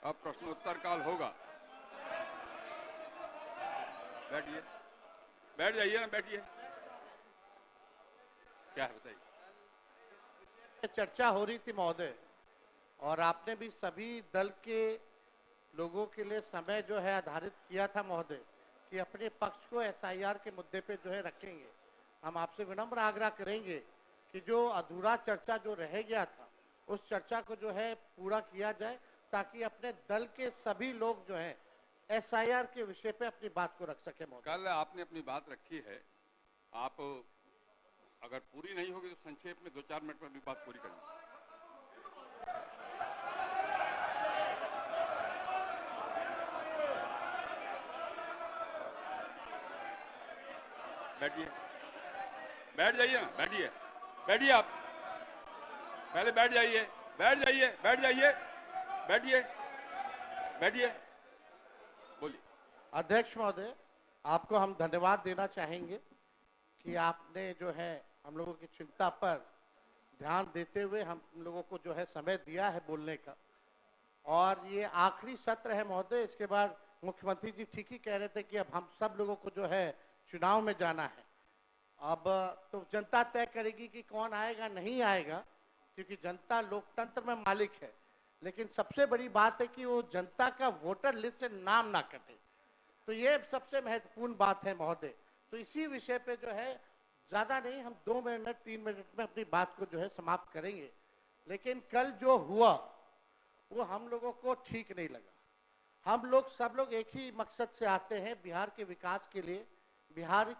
अब प्रश्नोत्तर काल होगा। बैठिए, बैठ जाइए ना, बैठिए। क्या है बताइए। चर्चा हो रही थी महोदय, और आपने भी सभी दल के लोगों के लिए समय जो है आधारित किया था महोदय कि अपने पक्ष को एसआईआर के मुद्दे पे जो है रखेंगे। हम आपसे विनम्र आग्रह करेंगे कि जो अधूरा चर्चा जो रह गया था उस चर्चा को जो है पूरा किया जाए, ताकि अपने दल के सभी लोग जो है एसआईआर के विषय पे अपनी बात को रख सके महोदय। कल आपने अपनी बात रखी है, आप अगर पूरी नहीं होगी तो संक्षेप में 2-4 मिनट में अपनी बात पूरी करेंगे। बैठिए, बैठ जाइए ना, बैठिए, बैठिए। आप पहले बैठ जाइए, बैठ जाइए, बैठ जाइए, बैठिए, बैठिए, बोलिए। अध्यक्ष महोदय, आपको हम धन्यवाद देना चाहेंगे कि आपने जो है हम लोगों की चिंता पर ध्यान देते हुए हम लोगों को जो है समय दिया है बोलने का। और ये आखिरी सत्र है महोदय, इसके बाद मुख्यमंत्री जी ठीक ही कह रहे थे कि अब हम सब लोगों को जो है चुनाव में जाना है। अब तो जनता तय करेगी कि कौन आएगा नहीं आएगा, क्योंकि जनता लोकतंत्र में मालिक है। लेकिन सबसे बड़ी बात है कि वो जनता का वोटर लिस्ट से नाम ना कटे, तो ये सबसे महत्वपूर्ण बात है महोदय। तो इसी विषय पे जो है ज्यादा नहीं, हम 2 मिनट 3 मिनट में अपनी बात को जो है समाप्त करेंगे। लेकिन कल जो हुआ वो हम लोगों को ठीक नहीं लगा। हम लोग सब लोग एक ही मकसद से आते हैं, बिहार के विकास के लिए, बिहार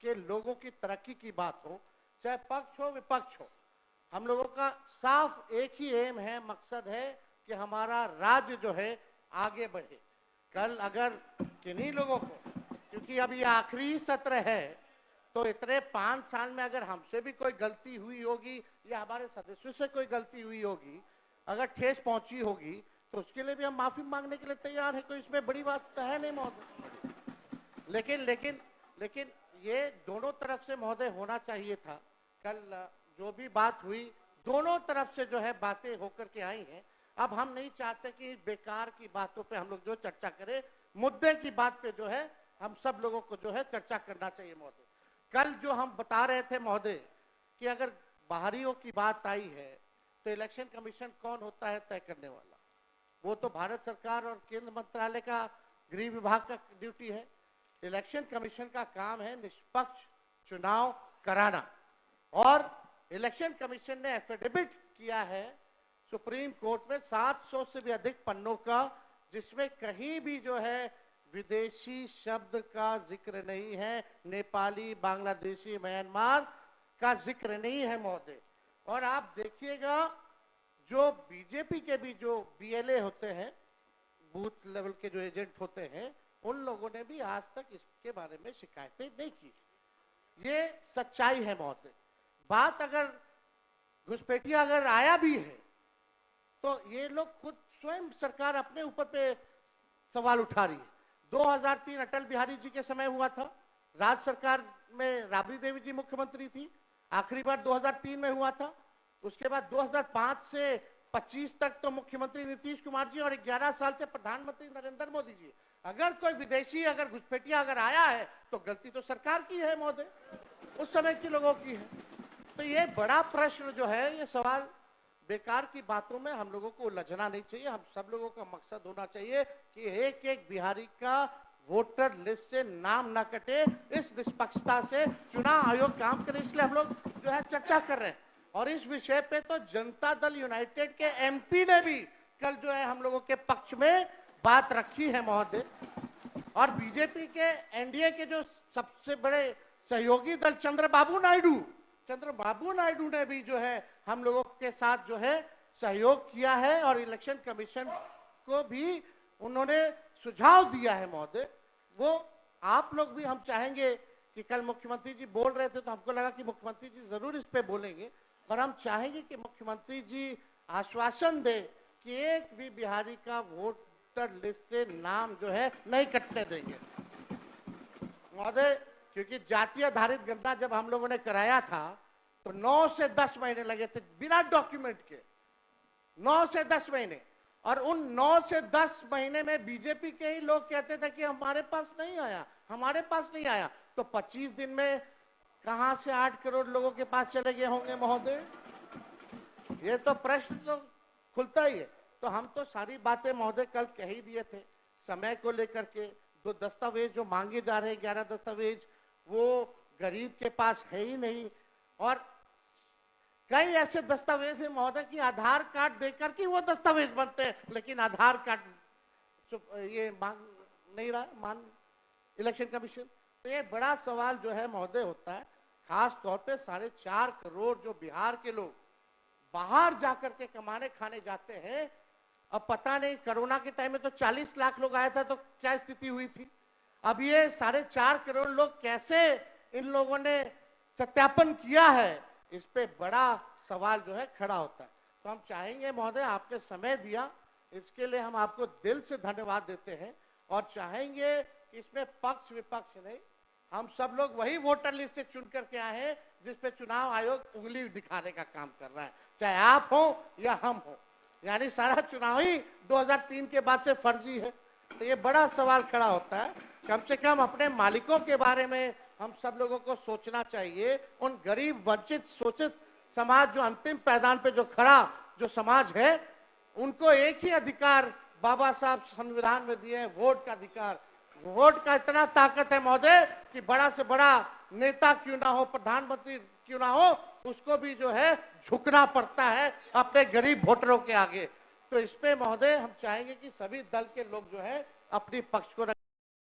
के लोगों की तरक्की की बात हो, चाहे पक्ष हो विपक्ष हो। हम लोगों का साफ एक ही एम है, मकसद है कि हमारा राज्य जो है आगे बढ़े। कल अगर किन्हीं लोगों को, क्योंकि अब ये आखिरी सत्र है, तो इतने 5 साल में अगर हमसे भी कोई गलती हुई होगी या हमारे सदस्यों से कोई गलती हुई होगी, अगर ठेस पहुंची होगी, तो उसके लिए भी हम माफी मांगने के लिए तैयार है। कोई इसमें बड़ी बात तो है नहीं महोदय। लेकिन लेकिन लेकिन ये दोनों तरफ से महोदय होना चाहिए था। कल जो भी बात हुई दोनों तरफ से जो है बातें होकर के आई हैं। अब हम नहीं चाहते कि बेकार की बातों पे हम लोग जो चर्चा करें, मुद्दे की बात पे जो है हम सब लोगों को जो है चर्चा करना चाहिए महोदय। कल जो हम बता रहे थे महोदय कि अगर बाहरियों की बात आई है तो इलेक्शन कमीशन कौन होता है तय करने वाला? वो तो भारत सरकार और केंद्र मंत्रालय का गृह विभाग का ड्यूटी है। इलेक्शन कमीशन का काम है निष्पक्ष चुनाव कराना, और इलेक्शन कमीशन ने एफिडेविट किया है सुप्रीम कोर्ट में 700 से भी अधिक पन्नों का, जिसमें कहीं भी जो है विदेशी शब्द का जिक्र नहीं है, नेपाली, बांग्लादेशी, म्यांमार का जिक्र नहीं है महोदय। और आप देखिएगा जो बीजेपी के भी जो बीएलए होते हैं, बूथ लेवल के जो एजेंट होते हैं, उन लोगों ने भी आज तक इसके बारे में शिकायतें नहीं की। ये सच्चाई है महोदय। बात अगर घुसपैठिया अगर आया भी है तो ये लोग खुद स्वयं सरकार अपने ऊपर पे सवाल उठा रही है। 2003 अटल बिहारी जी के समय हुआ था, राज्य सरकार में राबड़ी देवी जी मुख्यमंत्री थी, आखिरी बार 2003 में हुआ था। उसके बाद 2005 से 25 तक तो मुख्यमंत्री नीतीश कुमार जी, और 11 साल से प्रधानमंत्री नरेंद्र मोदी जी। अगर कोई विदेशी अगर घुसपैठिया अगर आया है तो गलती तो सरकार की है महोदय, उस समय के लोगों की है। तो ये बड़ा प्रश्न जो है, ये सवाल बेकार की बातों में हम लोगों को उलझना नहीं चाहिए। हम सब लोगों का मकसद होना चाहिए कि एक एक बिहारी का वोटर लिस्ट से नाम ना कटे। इस निष्पक्षता से चुनाव आयोग काम करे, इसलिए हम लोग जो है चर्चा कर रहे हैं। और इस विषय पे तो जनता दल यूनाइटेड के एमपी ने भी कल जो है हम लोगों के पक्ष में बात रखी है महोदय। और बीजेपी के एनडीए के जो सबसे बड़े सहयोगी दल चंद्रबाबू नायडू ने भी जो है हम लोगों के साथ जो है सहयोग किया है, और इलेक्शन कमीशन को भी उन्होंने सुझाव दिया है महोदय। वो आप लोग भी, हम चाहेंगे कि कल मुख्यमंत्री जी बोल रहे थे तो हमको लगा कि मुख्यमंत्री जी जरूर इस पे बोलेंगे, पर हम चाहेंगे कि मुख्यमंत्री जी आश्वासन दे कि एक भी बिहारी का वोटर लिस्ट से नाम जो है नहीं कटने देंगे महोदय। क्योंकि जाति आधारित गणना जब हम लोगों ने कराया था तो 9 से 10 महीने लगे थे बिना डॉक्यूमेंट के, 9 से 10 महीने। और उन 9 से 10 महीने में बीजेपी के ही लोग कहते थे कि हमारे पास नहीं आया, हमारे पास नहीं आया। तो 25 दिन में कहां से 8 करोड़ लोगों के पास चले गए होंगे महोदय? ये तो प्रश्न तो खुलता ही है। तो हम तो सारी बातें महोदय कल कह ही दिए थे। समय को लेकर के दो दस्तावेज जो मांगे जा रहे हैं, 11 दस्तावेज, वो गरीब के पास है ही नहीं। और कई ऐसे दस्तावेज है महोदय कि आधार कार्ड देकर के वो दस्तावेज बनते हैं, लेकिन आधार कार्ड ये मांग नहीं रहा मान इलेक्शन कमीशन। तो ये बड़ा सवाल जो है महोदय होता है, खास तौर पे 4.5 करोड़ जो बिहार के लोग बाहर जाकर के कमाने खाने जाते हैं। अब पता नहीं कोरोना के टाइम में तो 40 लाख लोग आया था, तो क्या स्थिति हुई थी। अब ये 4.5 करोड़ लोग कैसे इन लोगों ने सत्यापन किया है, इस पे बड़ा सवाल जो है खड़ा होता है। तो हम चाहेंगे महोदय, आपने समय दिया, इसके लिए हम आपको दिल से धन्यवाद देते हैं। और चाहेंगे कि इसमें पक्ष विपक्ष नहीं, हम सब लोग वही वोटर लिस्ट से चुन करके आए हैं जिसपे चुनाव आयोग उंगली दिखाने का काम कर रहा है, चाहे आप हो या हम हो। यानी सारा चुनाव ही 2003 के बाद से फर्जी है। तो ये बड़ा सवाल खड़ा होता है। कम से कम अपने मालिकों के बारे में हम सब लोगों को सोचना चाहिए। उन गरीब वंचित शोषित समाज जो अंतिम पैदान पे जो खड़ा जो समाज है, उनको एक ही अधिकार बाबा साहब संविधान में दिए हैं, वोट का अधिकार। वोट का इतना ताकत है महोदय कि बड़ा से बड़ा नेता क्यों ना हो, प्रधानमंत्री क्यों ना हो, उसको भी जो है झुकना पड़ता है अपने गरीब वोटरों के आगे। तो इस पे महोदय हम चाहेंगे कि सभी दल के लोग जो है अपनी पक्ष को